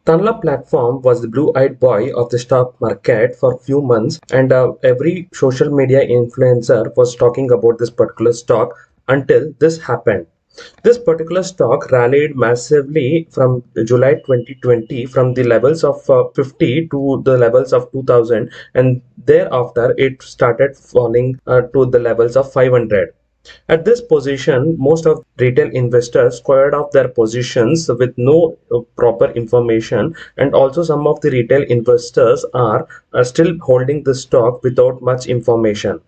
Tanla Platform was the blue-eyed boy of the stock market for a few months, and every social media influencer was talking about this particular stock until this happened. This particular stock rallied massively from July 2020 from the levels of 50 to the levels of 2000, and thereafter it started falling to the levels of 500. At this position, most of retail investors squared off their positions with no proper information, and also some of the retail investors are still holding the stock without much information.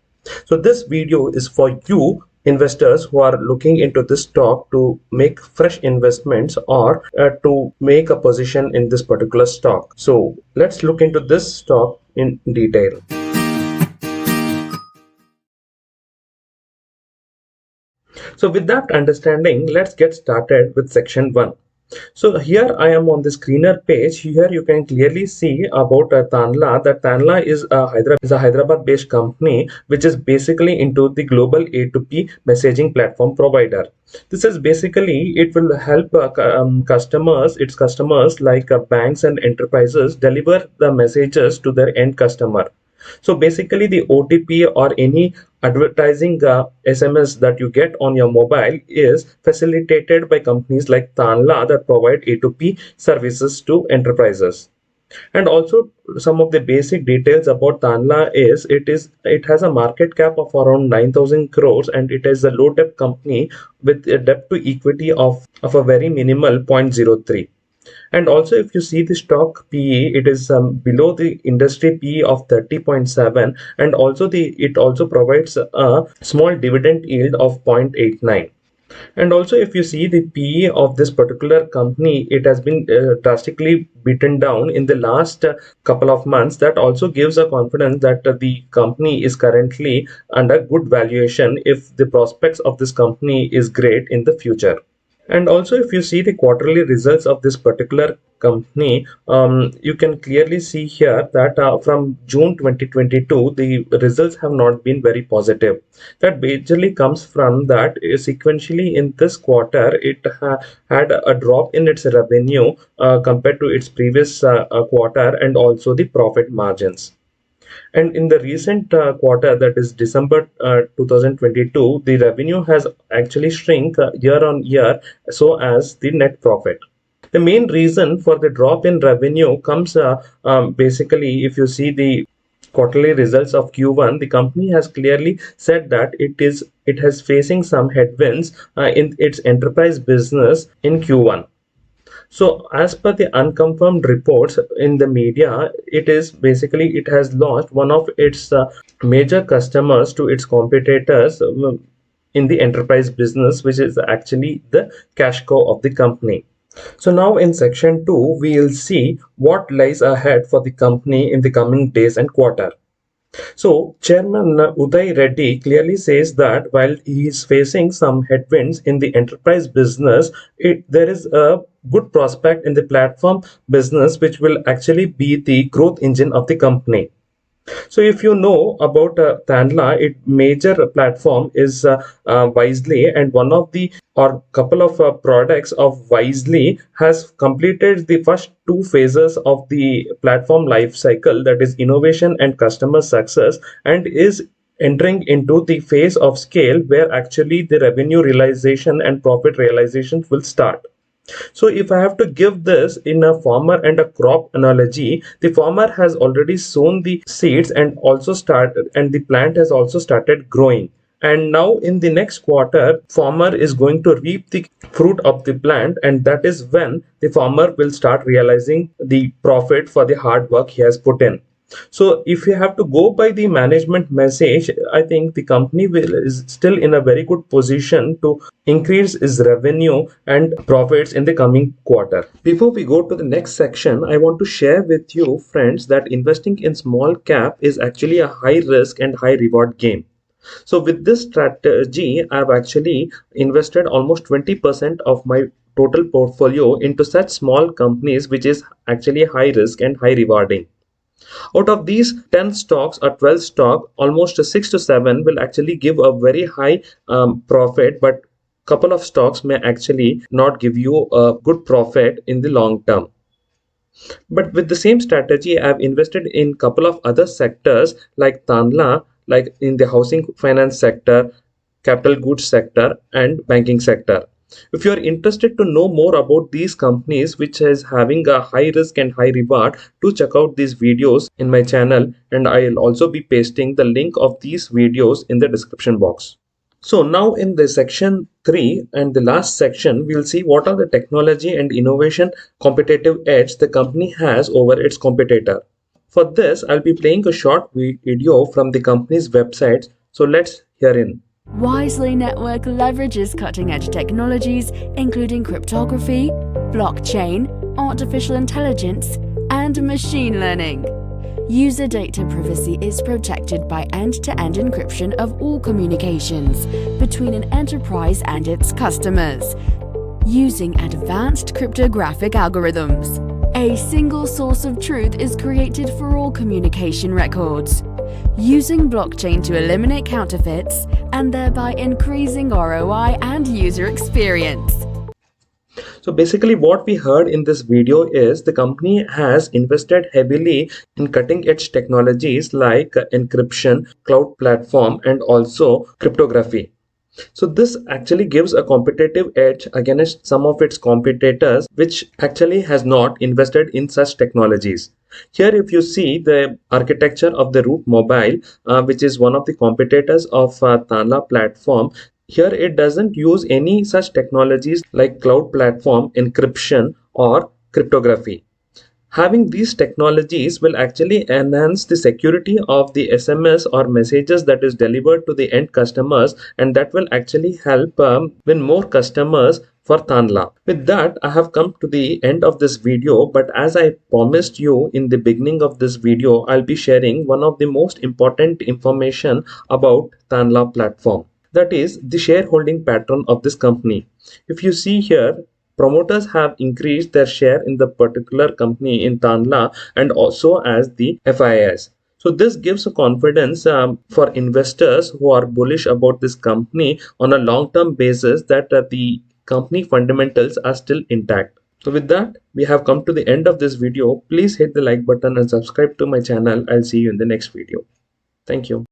So this video is for you investors who are looking into this stock to make fresh investments or to make a position in this particular stock. So let's look into this stock in detail. So with that understanding, let's get started with section 1. So here I am on the screener page. Here you can clearly see about Tanla. That Tanla is a Hyderabad-based company which is basically into the global A2P messaging platform provider. This is basically, it will help its customers like banks and enterprises deliver the messages to their end customer. So basically the OTP or any advertising SMS that you get on your mobile is facilitated by companies like Tanla that provide A2P services to enterprises. And also some of the basic details about Tanla is it has a market cap of around 9,000 crores, and it is a low debt company with a debt to equity of a very minimal 0.03. And also if you see the stock PE, it is below the industry PE of 30.7, and also it also provides a small dividend yield of 0.89. And also if you see the PE of this particular company, it has been drastically beaten down in the last couple of months. That also gives a confidence that the company is currently under good valuation if the prospects of this company is great in the future. And also if you see the quarterly results of this particular company, you can clearly see here that from June 2022 the results have not been very positive. That majorly comes from that sequentially in this quarter it had a drop in its revenue compared to its previous quarter, and also the profit margins. And in the recent quarter, that is December 2022, the revenue has actually shrink year on year, so as the net profit. The main reason for the drop in revenue comes basically, if you see the quarterly results of Q1, the company has clearly said that it has facing some headwinds in its enterprise business in Q1. So as per the unconfirmed reports in the media, it is basically it has lost one of its major customers to its competitors in the enterprise business, which is actually the cash cow of the company. So now in section 2, we will see what lies ahead for the company in the coming days and quarter. So, Chairman Uday Reddy clearly says that while he is facing some headwinds in the enterprise business, there is a good prospect in the platform business, which will actually be the growth engine of the company. So if you know about Tanla, its major platform is Wisely, and one of the or couple of products of Wisely has completed the first two phases of the platform life cycle, that is innovation and customer success, and is entering into the phase of scale where actually the revenue realization and profit realization will start. So if I have to give this in a farmer and a crop analogy, the farmer has already sown the seeds and the plant has also started growing. And now in the next quarter, farmer is going to reap the fruit of the plant, and that is when the farmer will start realizing the profit for the hard work he has put in. So if you have to go by the management message, I think the company is still in a very good position to increase its revenue and profits in the coming quarter. Before we go to the next section, I want to share with you friends that investing in small cap is actually a high risk and high reward game. So with this strategy, I've actually invested almost 20% of my total portfolio into such small companies, which is actually high risk and high rewarding. Out of these 10 stocks or 12 stock, almost 6 to 7 will actually give a very high profit, but couple of stocks may actually not give you a good profit in the long term. But with the same strategy, I've invested in a couple of other sectors like Tanla, like in the housing finance sector, capital goods sector, and banking sector. If you are interested to know more about these companies which is having a high risk and high reward, do check out these videos in my channel, and I'll also be pasting the link of these videos in the description box. So now in the section 3 and the last section, we'll see what are the technology and innovation competitive edge the company has over its competitor. For this, I'll be playing a short video from the company's website. So let's hear in. Wisely Network leverages cutting-edge technologies including cryptography, blockchain, artificial intelligence, and machine learning. User data privacy is protected by end-to-end encryption of all communications between an enterprise and its customers, using advanced cryptographic algorithms. A single source of truth is created for all communication records, using blockchain to eliminate counterfeits and thereby increasing ROI and user experience. So basically what we heard in this video is the company has invested heavily in cutting edge technologies like encryption, cloud platform, and also cryptography. So this actually gives a competitive edge against some of its competitors, which actually has not invested in such technologies. Here, if you see the architecture of the Root Mobile, which is one of the competitors of Tanla platform, here it doesn't use any such technologies like cloud platform, encryption, or cryptography. Having these technologies will actually enhance the security of the SMS or messages that is delivered to the end customers, and that will actually help win more customers for Tanla. With that, I have come to the end of this video, but as I promised you in the beginning of this video, I'll be sharing one of the most important information about Tanla platform. That is the shareholding pattern of this company. If you see here, promoters have increased their share in the particular company in Tanla and also as the FIS. So this gives a confidence for investors who are bullish about this company on a long-term basis that the company fundamentals are still intact. So with that, we have come to the end of this video. Please hit the like button and subscribe to my channel. I'll see you in the next video. Thank you.